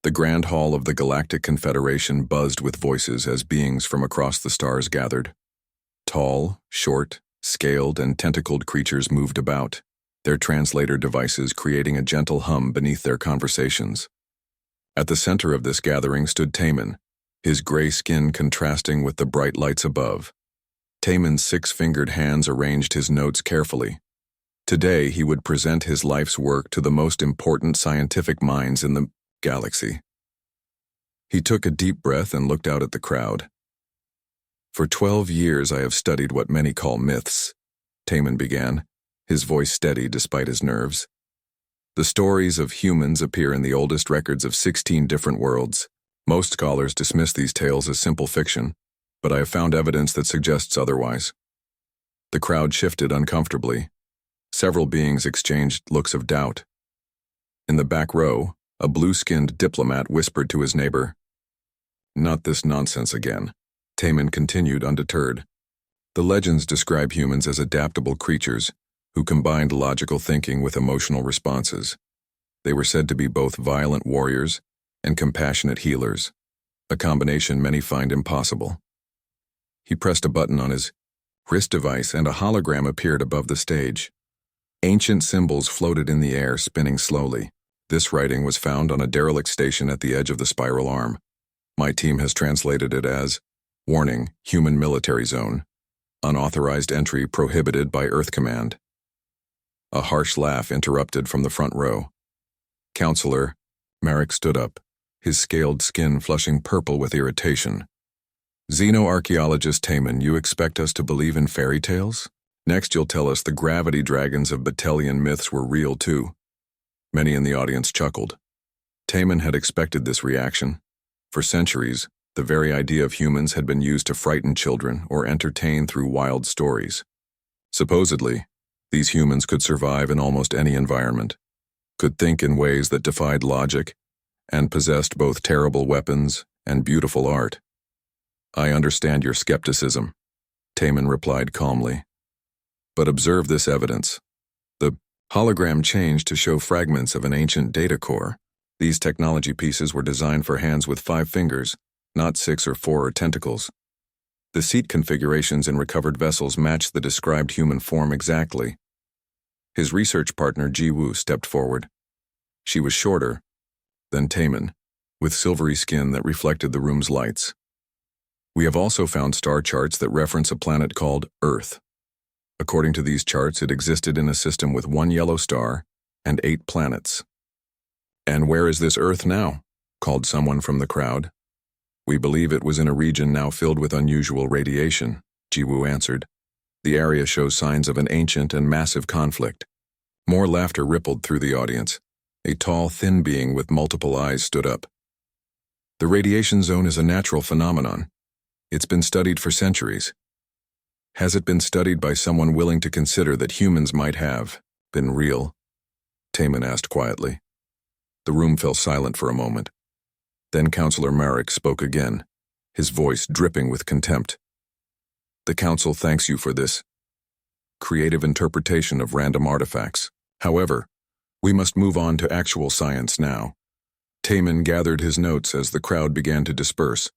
The grand hall of the Galactic Confederation buzzed with voices as beings from across the stars gathered. Tall, short, scaled, and tentacled creatures moved about, their translator devices creating a gentle hum beneath their conversations. At the center of this gathering stood Taman, his gray skin contrasting with the bright lights above. Taman's six-fingered hands arranged his notes carefully. Today he would present his life's work to the most important scientific minds in the galaxy. He took a deep breath and looked out at the crowd. For 12 years I have studied what many call myths, Taman began, his voice steady despite his nerves. The stories of humans appear in the oldest records of 16 different worlds. Most scholars dismiss these tales as simple fiction, but I have found evidence that suggests otherwise. The crowd shifted uncomfortably. Several beings exchanged looks of doubt. In the back row, a blue-skinned diplomat whispered to his neighbor. "Not this nonsense again," Taman continued undeterred. The legends describe humans as adaptable creatures who combined logical thinking with emotional responses. They were said to be both violent warriors and compassionate healers, a combination many find impossible. He pressed a button on his wrist device and a hologram appeared above the stage. Ancient symbols floated in the air, spinning slowly. This writing was found on a derelict station at the edge of the spiral arm. My team has translated it as, "Warning, human military zone. Unauthorized entry prohibited by Earth Command." A harsh laugh interrupted from the front row. Counselor Marek stood up, his scaled skin flushing purple with irritation. "Xenoarchaeologist Taman, you expect us to believe in fairy tales? Next you'll tell us the gravity dragons of Battalion myths were real too." Many in the audience chuckled. Taman had expected this reaction. For centuries, the very idea of humans had been used to frighten children or entertain through wild stories. Supposedly, these humans could survive in almost any environment, could think in ways that defied logic, and possessed both terrible weapons and beautiful art. "I understand your skepticism," Taman replied calmly. "But observe this evidence." The hologram changed to show fragments of an ancient data core. These technology pieces were designed for hands with 5 fingers, not 6 or 4 or tentacles. The seat configurations in recovered vessels matched the described human form exactly. His research partner Ji-Woo stepped forward. She was shorter than Taman, with silvery skin that reflected the room's lights. "We have also found star charts that reference a planet called Earth. According to these charts, it existed in a system with 1 yellow star and 8 planets." "And where is this Earth now?" called someone from the crowd. "We believe it was in a region now filled with unusual radiation," Ji-Woo answered. "The area shows signs of an ancient and massive conflict." More laughter rippled through the audience. A tall, thin being with multiple eyes stood up. "The radiation zone is a natural phenomenon. It's been studied for centuries." "Has it been studied by someone willing to consider that humans might have been real?" Taman asked quietly. The room fell silent for a moment. Then Counselor Marek spoke again, his voice dripping with contempt. "The Council thanks you for this creative interpretation of random artifacts. However, we must move on to actual science now." Taman gathered his notes as the crowd began to disperse.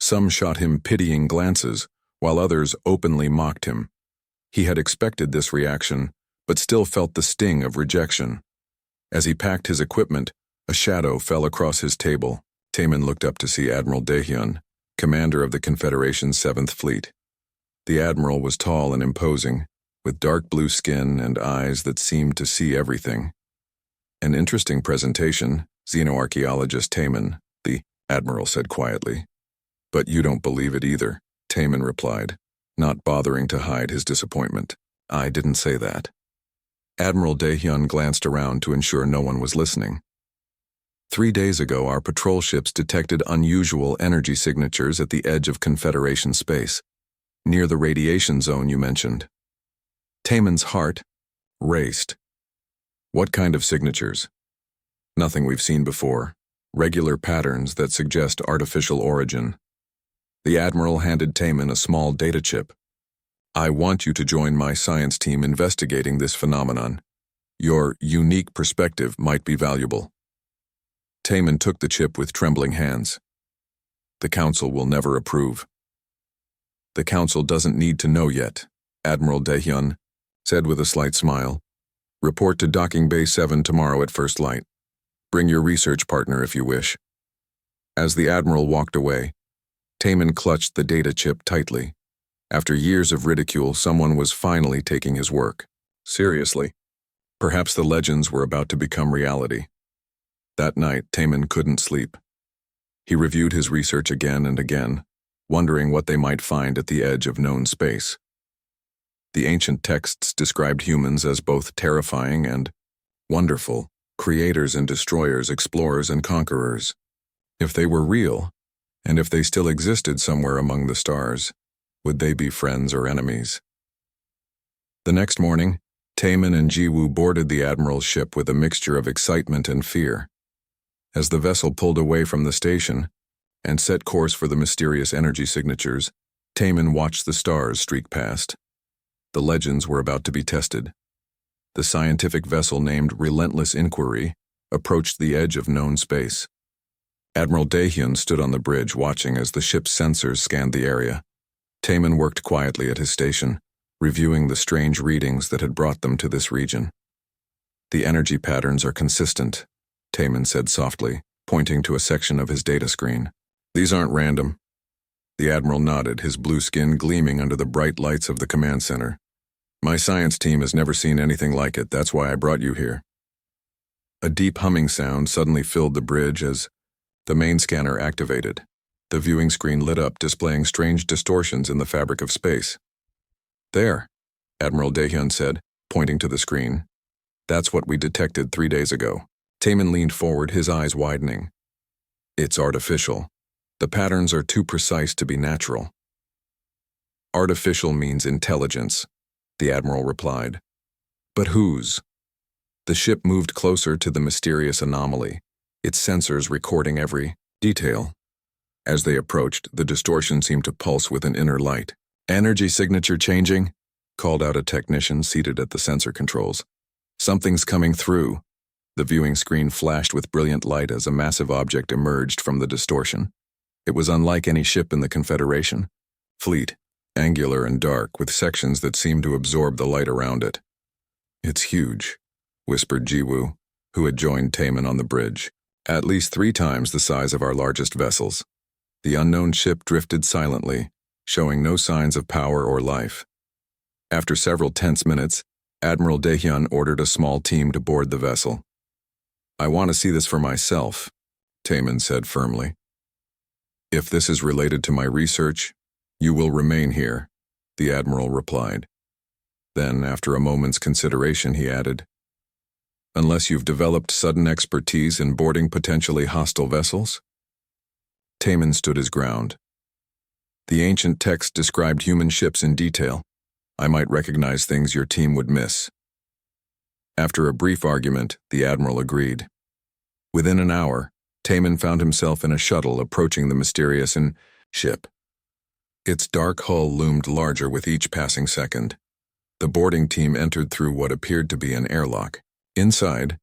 Some shot him pitying glances, while others openly mocked him. He had expected this reaction, but still felt the sting of rejection. As he packed his equipment, a shadow fell across his table. Taman looked up to see Admiral Daehyun, commander of the Confederation's 7th Fleet. The admiral was tall and imposing, with dark blue skin and eyes that seemed to see everything. "An interesting presentation, xenoarchaeologist Taman," the admiral said quietly. "But you don't believe it either," Taman replied, not bothering to hide his disappointment. "I didn't say that." Admiral Daehyun glanced around to ensure no one was listening. 3 days ago, our patrol ships detected unusual energy signatures at the edge of Confederation space, near the radiation zone you mentioned. Taman's heart raced. "What kind of signatures?" "Nothing we've seen before. Regular patterns that suggest artificial origin." The Admiral handed Taman a small data chip. "I want you to join my science team investigating this phenomenon. Your unique perspective might be valuable." Taman took the chip with trembling hands. The Council will never approve. The Council doesn't need to know yet, Admiral Daehyun said with a slight smile. Report to Docking Bay 7 tomorrow at first light. Bring your research partner if you wish. As the Admiral walked away, Taman clutched the data chip tightly. After years of ridicule, someone was finally taking his work seriously. Perhaps the legends were about to become reality. That night, Taman couldn't sleep. He reviewed his research again and again, wondering what they might find at the edge of known space. The ancient texts described humans as both terrifying and wonderful, creators and destroyers, explorers and conquerors. If they were real, and if they still existed somewhere among the stars, would they be friends or enemies? The next morning, Taman and Jiwoo boarded the Admiral's ship with a mixture of excitement and fear. As the vessel pulled away from the station and set course for the mysterious energy signatures, Taman watched the stars streak past. The legends were about to be tested. The scientific vessel named Relentless Inquiry approached the edge of known space. Admiral Daehyun stood on the bridge watching as the ship's sensors scanned the area. Taman worked quietly at his station, reviewing the strange readings that had brought them to this region. The energy patterns are consistent, Taman said softly, pointing to a section of his data screen. These aren't random. The Admiral nodded, his blue skin gleaming under the bright lights of the command center. My science team has never seen anything like it, that's why I brought you here. A deep humming sound suddenly filled the bridge as the main scanner activated. The viewing screen lit up, displaying strange distortions in the fabric of space. There, Admiral Daehyun said, pointing to the screen. That's what we detected 3 days ago. Taman leaned forward, his eyes widening. It's artificial. The patterns are too precise to be natural. Artificial means intelligence, the Admiral replied. But whose? The ship moved closer to the mysterious anomaly, its sensors recording every detail. As they approached, the distortion seemed to pulse with an inner light. Energy signature changing, called out a technician seated at the sensor controls. Something's coming through. The viewing screen flashed with brilliant light as a massive object emerged from the distortion. It was unlike any ship in the Confederation. Fleet, angular and dark, with sections that seemed to absorb the light around it. It's huge, whispered Jiwoo, who had joined Taman on the bridge. At least 3 times the size of our largest vessels. The unknown ship drifted silently, showing no signs of power or life. After several tense minutes, Admiral Daehyun ordered a small team to board the vessel. I want to see this for myself, Taman said firmly. If this is related to my research, you will remain here, the Admiral replied. Then, after a moment's consideration, he added, unless you've developed sudden expertise in boarding potentially hostile vessels? Taman stood his ground. The ancient text described human ships in detail. I might recognize things your team would miss. After a brief argument, the Admiral agreed. Within an hour, Taman found himself in a shuttle approaching the mysterious ship. Its dark hull loomed larger with each passing second. The boarding team entered through what appeared to be an airlock. Inside,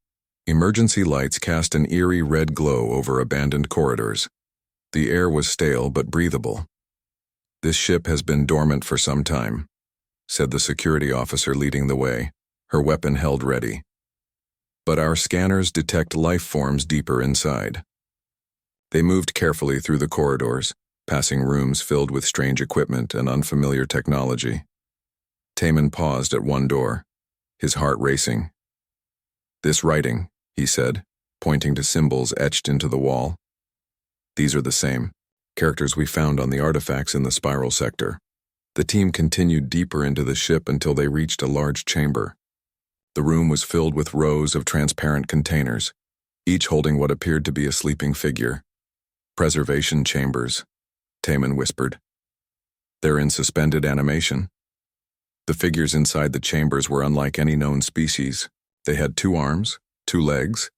emergency lights cast an eerie red glow over abandoned corridors. The air was stale but breathable. This ship has been dormant for some time, said the security officer leading the way, her weapon held ready. But our scanners detect life forms deeper inside. They moved carefully through the corridors, passing rooms filled with strange equipment and unfamiliar technology. Taman paused at one door, his heart racing. This writing, he said, pointing to symbols etched into the wall. These are the same characters we found on the artifacts in the spiral sector. The team continued deeper into the ship until they reached a large chamber. The room was filled with rows of transparent containers, each holding what appeared to be a sleeping figure. Preservation chambers, Taman whispered. They're in suspended animation. The figures inside the chambers were unlike any known species. They had 2 arms, 2 legs,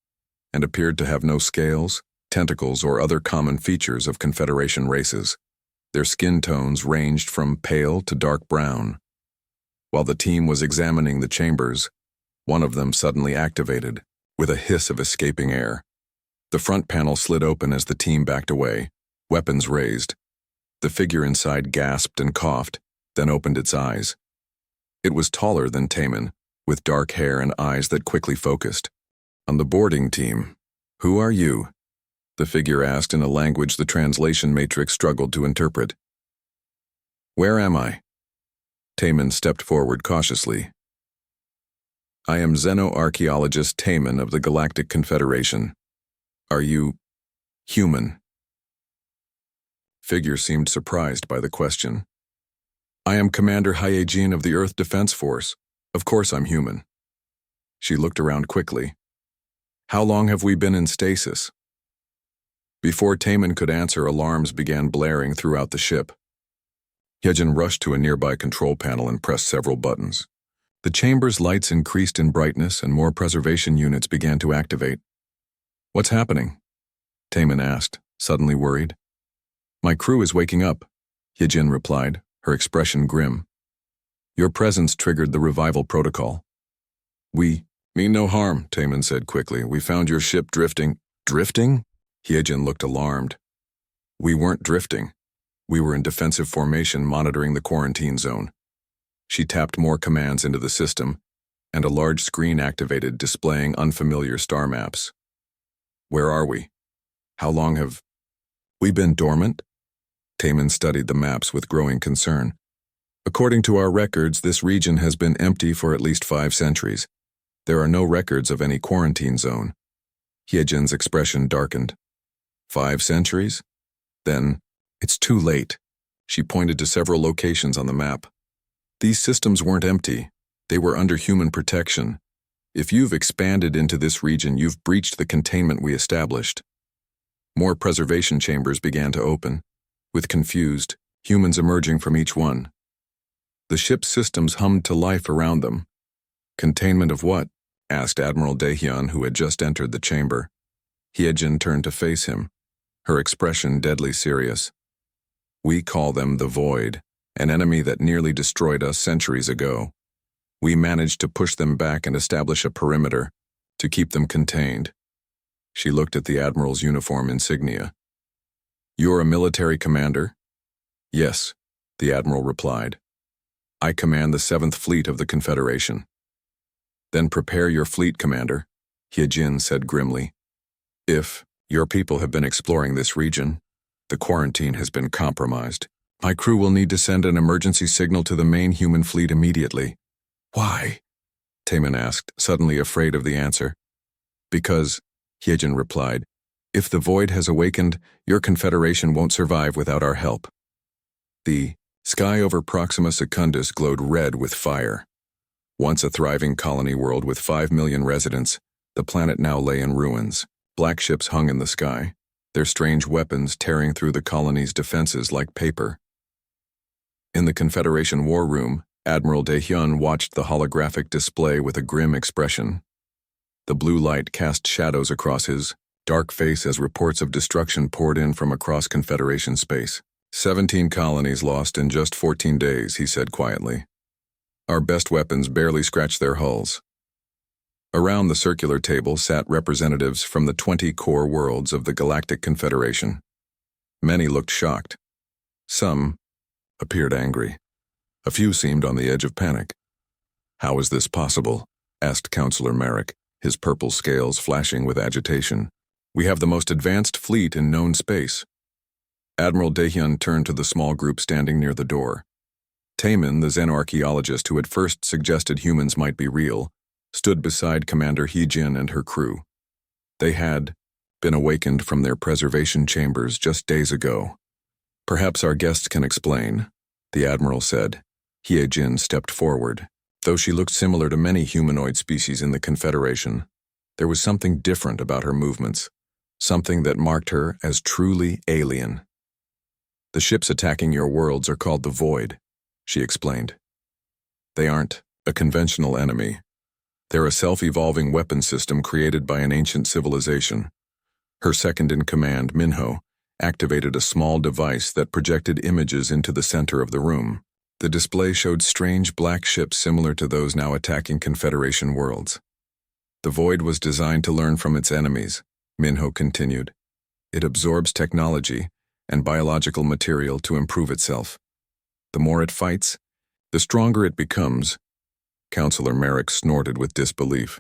and appeared to have no scales, tentacles, or other common features of Confederation races. Their skin tones ranged from pale to dark brown. While the team was examining the chambers, one of them suddenly activated, with a hiss of escaping air. The front panel slid open as the team backed away, weapons raised. The figure inside gasped and coughed, then opened its eyes. It was taller than Taman, with dark hair and eyes that quickly focused. "On the boarding team. Who are you?" the figure asked in a language the translation matrix struggled to interpret. "Where am I?" Taman stepped forward cautiously. "I am xenoarchaeologist Taman of the Galactic Confederation. Are you human?" Figure seemed surprised by the question. "I am Commander Hyejin of the Earth Defense Force. Of course I'm human." She looked around quickly. "How long have we been in stasis?" Before Taman could answer, alarms began blaring throughout the ship. Hyejin rushed to a nearby control panel and pressed several buttons. The chamber's lights increased in brightness and more preservation units began to activate. "What's happening?" Taman asked, suddenly worried. "My crew is waking up," Hyejin replied, her expression grim. "Your presence triggered the revival protocol." "We mean no harm," Taman said quickly. "We found your ship drifting." "Drifting?" Hyejin looked alarmed. "We weren't drifting. We were in defensive formation monitoring the quarantine zone." She tapped more commands into the system, and a large screen activated displaying unfamiliar star maps. "Where are we? How long have we been dormant?" Taman studied the maps with growing concern. "According to our records, this region has been empty for at least 5 centuries. There are no records of any quarantine zone." Hyejin's expression darkened. 5 centuries? Then, it's too late. She pointed to several locations on the map. "These systems weren't empty. They were under human protection. If you've expanded into this region, you've breached the containment we established." More preservation chambers began to open, with confused humans emerging from each one. The ship's systems hummed to life around them. "Containment of what?" asked Admiral Daehyun, who had just entered the chamber. Hyejin turned to face him, her expression deadly serious. "We call them the Void, an enemy that nearly destroyed us centuries ago. We managed to push them back and establish a perimeter to keep them contained." She looked at the Admiral's uniform insignia. "You're a military commander?" "Yes," the Admiral replied. "I command the 7th Fleet of the Confederation." "Then prepare your fleet, Commander," Hyejin said grimly. "If your people have been exploring this region, the quarantine has been compromised. My crew will need to send an emergency signal to the main human fleet immediately." "Why?" Taman asked, suddenly afraid of the answer. "Because," Hyejin replied, "if the Void has awakened, your Confederation won't survive without our help." The sky over Proxima Secundus glowed red with fire. Once a thriving colony world with 5 million residents, the planet now lay in ruins. Black ships hung in the sky, their strange weapons tearing through the colony's defenses like paper. In the Confederation war room, Admiral Daehyun watched the holographic display with a grim expression. The blue light cast shadows across his dark face as reports of destruction poured in from across Confederation space. 17 colonies lost in just 14 days, he said quietly. Our best weapons barely scratched their hulls. Around the circular table sat representatives from the 20 core worlds of the Galactic Confederation. Many looked shocked. Some appeared angry. A few seemed on the edge of panic. "How is this possible?" asked Counselor Merrick, his purple scales flashing with agitation. "We have the most advanced fleet in known space." Admiral Daehyun turned to the small group standing near the door. Taman, the xenoarchaeologist who had first suggested humans might be real, stood beside Commander Hyejin and her crew. They had been awakened from their preservation chambers just days ago. "Perhaps our guests can explain," the Admiral said. Hyejin stepped forward. Though she looked similar to many humanoid species in the Confederation, there was something different about her movements, something that marked her as truly alien. "The ships attacking your worlds are called the Void," she explained. "They aren't a conventional enemy. They're a self-evolving weapon system created by an ancient civilization." Her second-in-command, Minho, activated a small device that projected images into the center of the room. The display showed strange black ships similar to those now attacking Confederation worlds. The Void was designed to learn from its enemies, Minho continued. It absorbs technology and biological material to improve itself. The more it fights, the stronger it becomes. Counselor Merrick snorted with disbelief.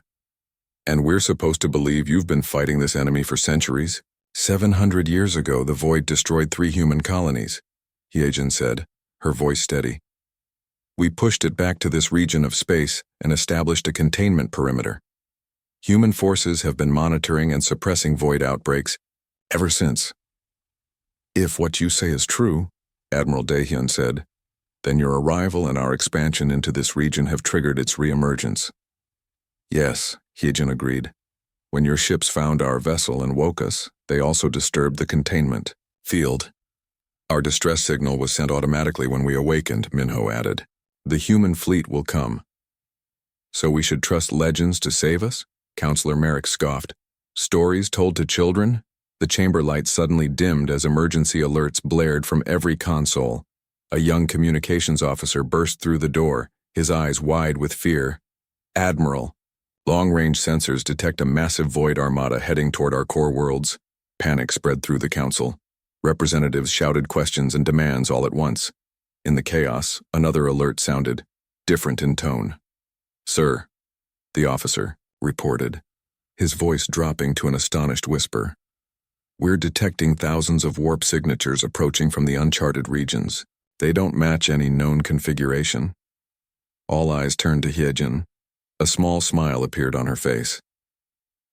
And we're supposed to believe you've been fighting this enemy for centuries? 700 years ago, the Void destroyed 3 human colonies, Hyejin said, her voice steady. We pushed it back to this region of space and established a containment perimeter. Human forces have been monitoring and suppressing Void outbreaks ever since. If what you say is true, Admiral Daehyun said, then your arrival and our expansion into this region have triggered its reemergence. Yes, Hyejin agreed. When your ships found our vessel and woke us, they also disturbed the containment field. Our distress signal was sent automatically when we awakened, Minho added. The human fleet will come. So we should trust legends to save us? Counselor Merrick scoffed. Stories told to children? The chamber light suddenly dimmed as emergency alerts blared from every console. A young communications officer burst through the door, his eyes wide with fear. Admiral, long-range sensors detect a massive Void armada heading toward our core worlds. Panic spread through the council. Representatives shouted questions and demands all at once. In the chaos, another alert sounded, different in tone. Sir, the officer reported, his voice dropping to an astonished whisper. We're detecting thousands of warp signatures approaching from the uncharted regions. They don't match any known configuration. All eyes turned to Hyejin. A small smile appeared on her face.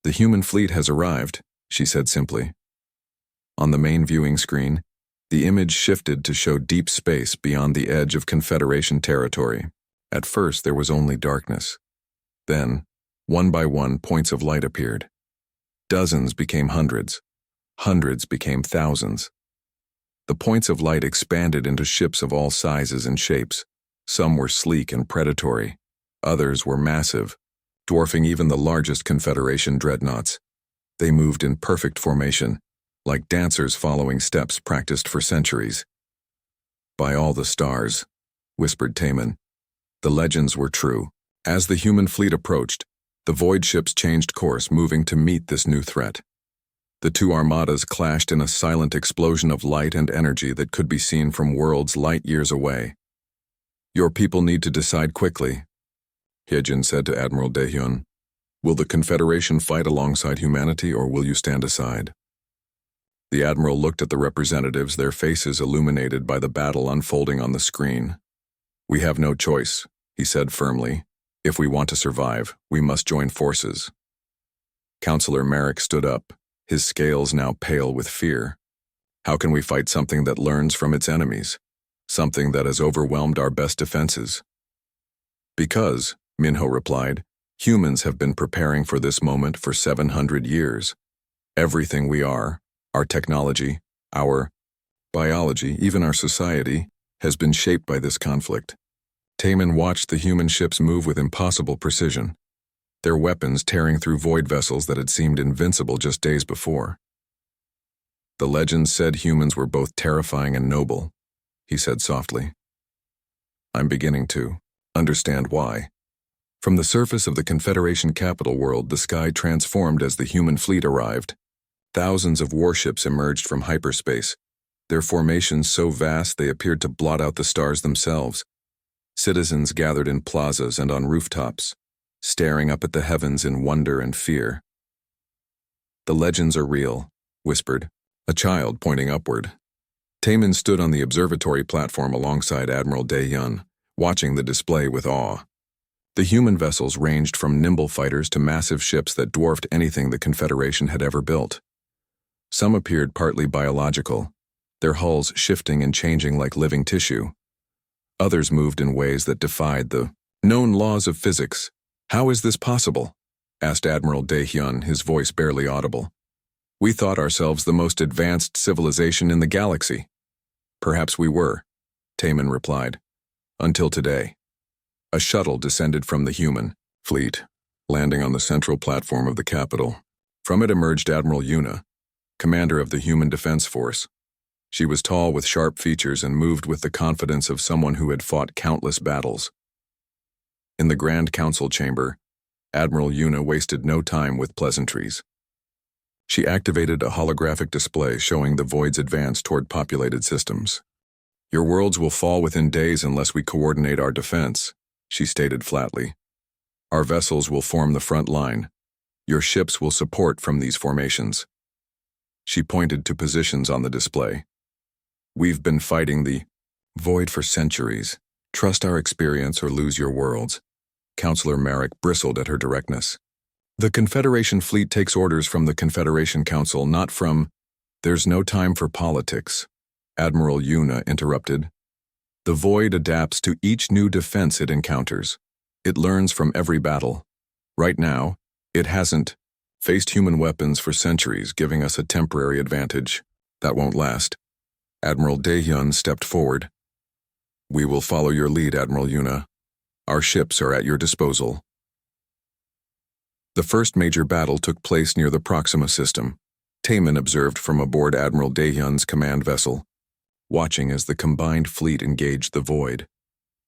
The human fleet has arrived, she said simply. On the main viewing screen, the image shifted to show deep space beyond the edge of Confederation territory. At first, there was only darkness. Then, one by one, points of light appeared. Dozens became hundreds. Hundreds became thousands. The points of light expanded into ships of all sizes and shapes. Some were sleek and predatory. Others were massive, dwarfing even the largest Confederation dreadnoughts. They moved in perfect formation, like dancers following steps practiced for centuries. By all the stars, whispered Taman. The legends were true. As the human fleet approached, the Void ships changed course, moving to meet this new threat. The 2 armadas clashed in a silent explosion of light and energy that could be seen from worlds light years away. Your people need to decide quickly, Hyejin said to Admiral Daehyun. Will the Confederation fight alongside humanity, or will you stand aside? The Admiral looked at the representatives, their faces illuminated by the battle unfolding on the screen. We have no choice, he said firmly. If we want to survive, we must join forces. Counselor Merrick stood up, his scales now pale with fear. How can we fight something that learns from its enemies? Something that has overwhelmed our best defenses? Because, Minho replied, humans have been preparing for this moment for 700 years. Everything we are, our technology, our biology, even our society, has been shaped by this conflict. Taman watched the human ships move with impossible precision, their weapons tearing through Void vessels that had seemed invincible just days before. The legends said humans were both terrifying and noble, he said softly. I'm beginning to understand why. From the surface of the Confederation capital world, the sky transformed as the human fleet arrived. Thousands of warships emerged from hyperspace, their formations so vast they appeared to blot out the stars themselves. Citizens gathered in plazas and on rooftops, staring up at the heavens in wonder and fear. The legends are real, whispered a child pointing upward. Taman stood on the observatory platform alongside Admiral Daehyun, watching the display with awe. The human vessels ranged from nimble fighters to massive ships that dwarfed anything the Confederation had ever built. Some appeared partly biological, their hulls shifting and changing like living tissue. Others moved in ways that defied the known laws of physics. How is this possible? Asked Admiral Daehyun, his voice barely audible. We thought ourselves the most advanced civilization in the galaxy. Perhaps we were, Taman replied. Until today. A shuttle descended from the human fleet, landing on the central platform of the capital. From it emerged Admiral Yuna, commander of the Human Defense Force. She was tall with sharp features and moved with the confidence of someone who had fought countless battles. In the Grand Council chamber, Admiral Yuna wasted no time with pleasantries. She activated a holographic display showing the void's advance toward populated systems. Your worlds will fall within days unless we coordinate our defense, she stated flatly. Our vessels will form the front line. Your ships will support from these formations. She pointed to positions on the display. We've been fighting the void for centuries. Trust our experience or lose your worlds. Counselor Merrick bristled at her directness. The Confederation fleet takes orders from the Confederation Council, not from— There's no time for politics, Admiral Yuna interrupted. The void adapts to each new defense it encounters. It learns from every battle. Right now, it hasn't faced human weapons for centuries, giving us a temporary advantage. That won't last. Admiral Daehyun stepped forward. We will follow your lead, Admiral Yuna. Our ships are at your disposal. The first major battle took place near the Proxima system. Taemin observed from aboard Admiral Daehyun's command vessel, watching as the combined fleet engaged the void.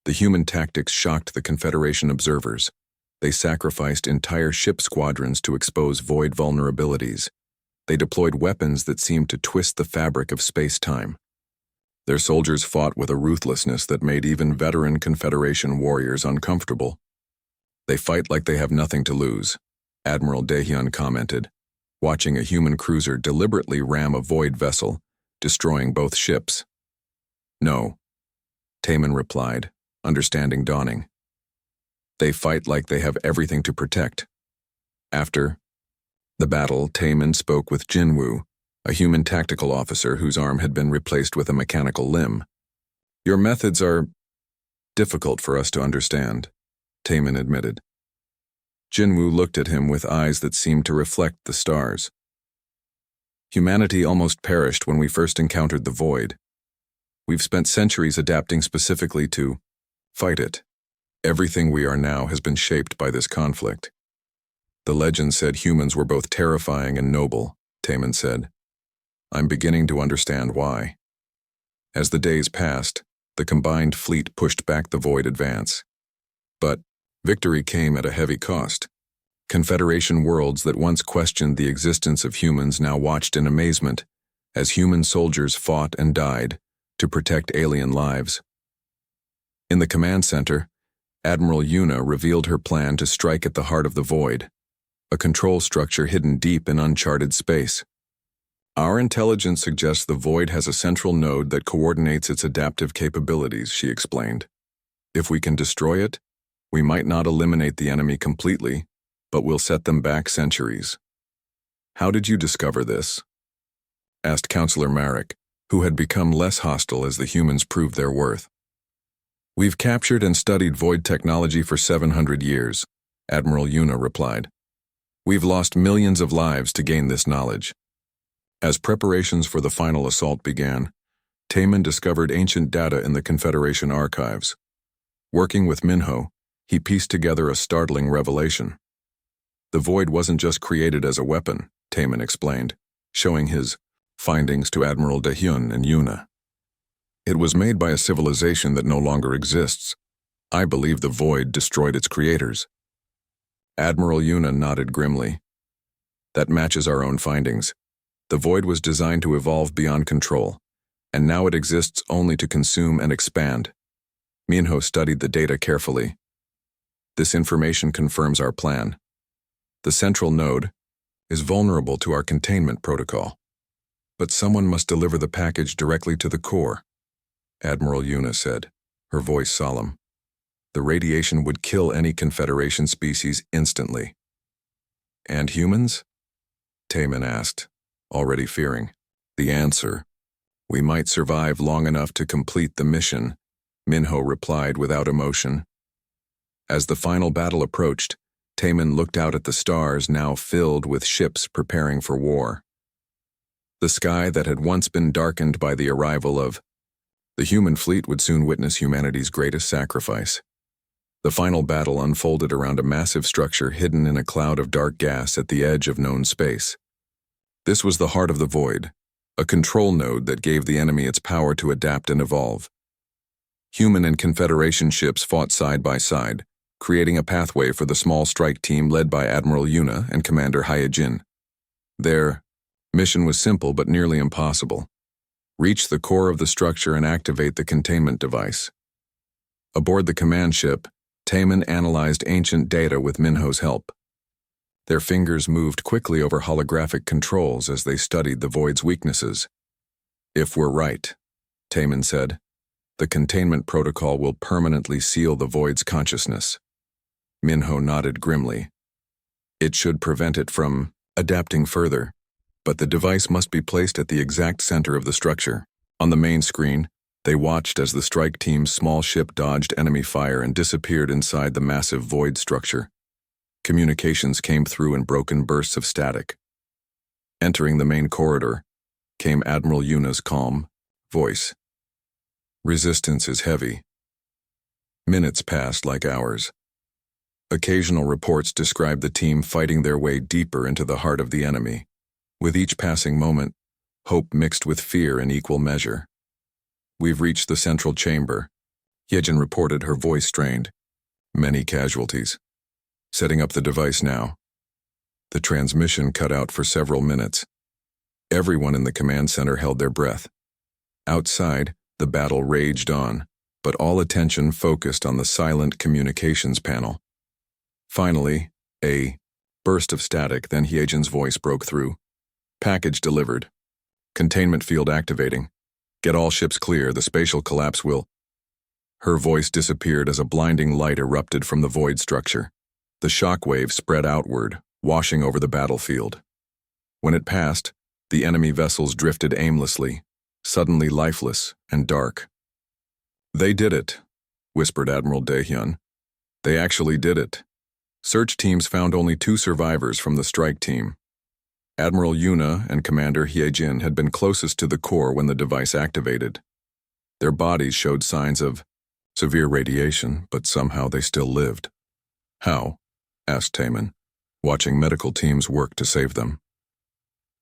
The human tactics shocked the Confederation observers. They sacrificed entire ship squadrons to expose void vulnerabilities. They deployed weapons that seemed to twist the fabric of space-time. Their soldiers fought with a ruthlessness that made even veteran Confederation warriors uncomfortable. They fight like they have nothing to lose, Admiral Daehyun commented, watching a human cruiser deliberately ram a void vessel, destroying both ships. No, Taemin replied, understanding dawning. They fight like they have everything to protect. After the battle, Taemin spoke with Jinwoo, a human tactical officer whose arm had been replaced with a mechanical limb. Your methods are difficult for us to understand, Taemin admitted. Jinwoo looked at him with eyes that seemed to reflect the stars. Humanity almost perished when we first encountered the void. We've spent centuries adapting specifically to fight it. Everything we are now has been shaped by this conflict. The legend said humans were both terrifying and noble, Taemin said. I'm beginning to understand why. As the days passed, the combined fleet pushed back the void advance. But victory came at a heavy cost. Confederation worlds that once questioned the existence of humans now watched in amazement as human soldiers fought and died to protect alien lives. In the command center, Admiral Yuna revealed her plan to strike at the heart of the void, a control structure hidden deep in uncharted space. Our intelligence suggests the void has a central node that coordinates its adaptive capabilities, she explained. If we can destroy it, we might not eliminate the enemy completely, but we'll set them back centuries. How did you discover this? Asked Counselor Merrick, who had become less hostile as the humans proved their worth. We've captured and studied void technology for 700 years, Admiral Yuna replied. We've lost millions of lives to gain this knowledge. As preparations for the final assault began, Taemin discovered ancient data in the Confederation archives. Working with Minho, he pieced together a startling revelation. The void wasn't just created as a weapon, Taemin explained, showing his findings to Admiral Daehyun and Yuna. It was made by a civilization that no longer exists. I believe the void destroyed its creators. Admiral Yuna nodded grimly. That matches our own findings. The void was designed to evolve beyond control, and now it exists only to consume and expand. Minho studied the data carefully. This information confirms our plan. The central node is vulnerable to our containment protocol. But someone must deliver the package directly to the core, Admiral Yuna said, her voice solemn. The radiation would kill any Confederation species instantly. And humans? Taemin asked, already fearing. The answer: we might survive long enough to complete the mission, Minho replied without emotion. As the final battle approached, Taemin looked out at the stars now filled with ships preparing for war. The sky that had once been darkened by the arrival of the human fleet would soon witness humanity's greatest sacrifice. The final battle unfolded around a massive structure hidden in a cloud of dark gas at the edge of known space. This was the heart of the void, a control node that gave the enemy its power to adapt and evolve. Human and Confederation ships fought side by side, creating a pathway for the small strike team led by Admiral Yuna and Commander Hyojin. Their Mission was simple but nearly impossible. Reach the core of the structure and activate the containment device. Aboard the command ship, Taemin analyzed ancient data with Minho's help. Their fingers moved quickly over holographic controls as they studied the void's weaknesses. If we're right, Taemin said, the containment protocol will permanently seal the void's consciousness. Minho nodded grimly. It should prevent it from adapting further, but the device must be placed at the exact center of the structure. On the main screen, they watched as the strike team's small ship dodged enemy fire and disappeared inside the massive void structure. Communications came through in broken bursts of static. Entering the main corridor came Admiral Yuna's calm voice. Resistance is heavy. Minutes passed like hours. Occasional reports described the team fighting their way deeper into the heart of the enemy. With each passing moment, hope mixed with fear in equal measure. We've reached the central chamber, Yejin reported, her voice strained. Many casualties. Setting up the device now. The transmission cut out for several minutes. Everyone in the command center held their breath. Outside, the battle raged on, but all attention focused on the silent communications panel. Finally, a burst of static, then Hyejin's voice broke through. Package delivered. Containment field activating. Get all ships clear, the spatial collapse will... Her voice disappeared as a blinding light erupted from the void structure. The shockwave spread outward, washing over the battlefield. When it passed, the enemy vessels drifted aimlessly, suddenly lifeless and dark. They did it, whispered Admiral Daehyun. They actually did it. Search teams found only 2 survivors from the strike team. Admiral Yuna and Commander Hyejin had been closest to the core when the device activated. Their bodies showed signs of severe radiation, but somehow they still lived. How? Asked Taemin, watching medical teams work to save them.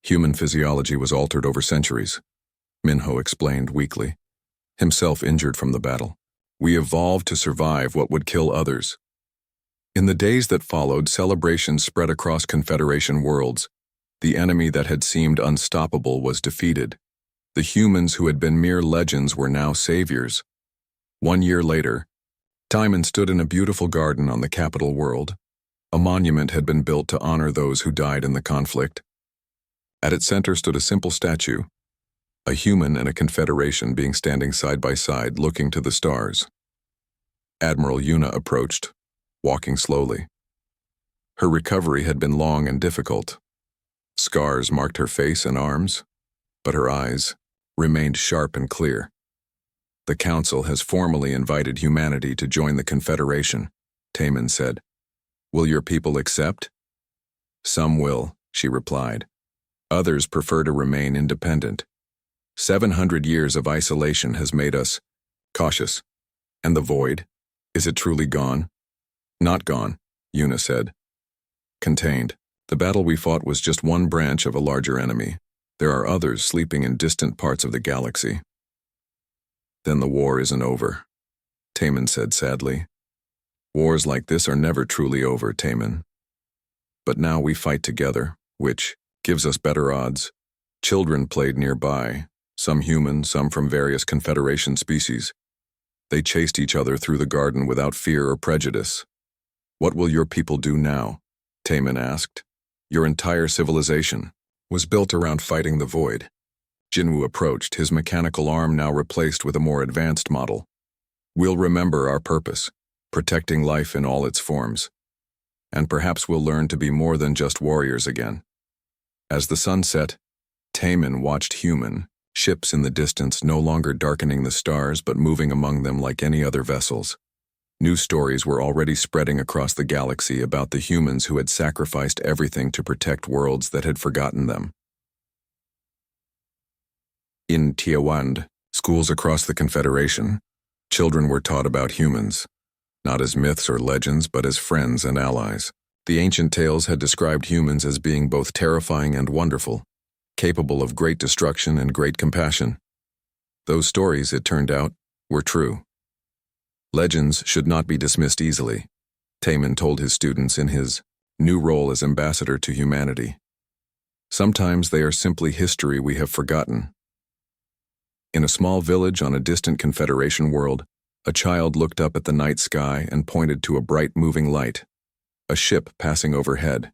Human physiology was altered over centuries, Minho explained weakly. Himself injured from the battle. We evolved to survive what would kill others. In the days that followed, celebrations spread across Confederation worlds. The enemy that had seemed unstoppable was defeated. The humans who had been mere legends were now saviors. 1 year later, Taemin stood in a beautiful garden on the capital world. A monument had been built to honor those who died in the conflict. At its center stood a simple statue, a human and a Confederation being standing side by side, looking to the stars. Admiral Yuna approached, walking slowly. Her recovery had been long and difficult. Scars marked her face and arms, but her eyes remained sharp and clear. The Council has formally invited humanity to join the Confederation, Taemin said. Will your people accept? Some will, she replied. Others prefer to remain independent. 700 years of isolation has made us cautious. And the void? Is it truly gone? Not gone, Yuna said. Contained. The battle we fought was just one branch of a larger enemy. There are others sleeping in distant parts of the galaxy. Then the war isn't over, Taemin said sadly. Wars like this are never truly over, Taemin. But now we fight together, which gives us better odds. Children played nearby, some human, some from various Confederation species. They chased each other through the garden without fear or prejudice. What will your people do now? Taemin asked. Your entire civilization was built around fighting the void. Jinwoo approached, his mechanical arm now replaced with a more advanced model. We'll remember our purpose, protecting life in all its forms. And perhaps we'll learn to be more than just warriors again. As the sun set, Taemin watched human ships in the distance, no longer darkening the stars but moving among them like any other vessels. New stories were already spreading across the galaxy about the humans who had sacrificed everything to protect worlds that had forgotten them. In Tiawand, schools across the Confederation, children were taught about humans, not as myths or legends but as friends and allies. The ancient tales had described humans as being both terrifying and wonderful, capable of great destruction and great compassion. Those stories, it turned out, were true. Legends should not be dismissed easily, Taemin told his students in his new role as ambassador to humanity. Sometimes they are simply history we have forgotten. In a small village on a distant Confederation world, a child looked up at the night sky and pointed to a bright moving light, a ship passing overhead.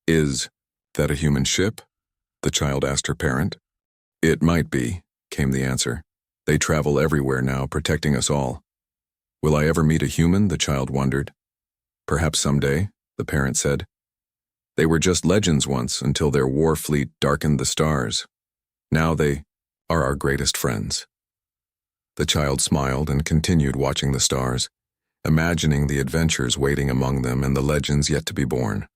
"Is that a human ship?" the child asked her parent. "It might be," came the answer. "They travel everywhere now, protecting us all." "Will I ever meet a human?" the child wondered. "Perhaps someday," the parent said. "They were just legends once until their war fleet darkened the stars. Now they are our greatest friends." The child smiled and continued watching the stars, imagining the adventures waiting among them and the legends yet to be born.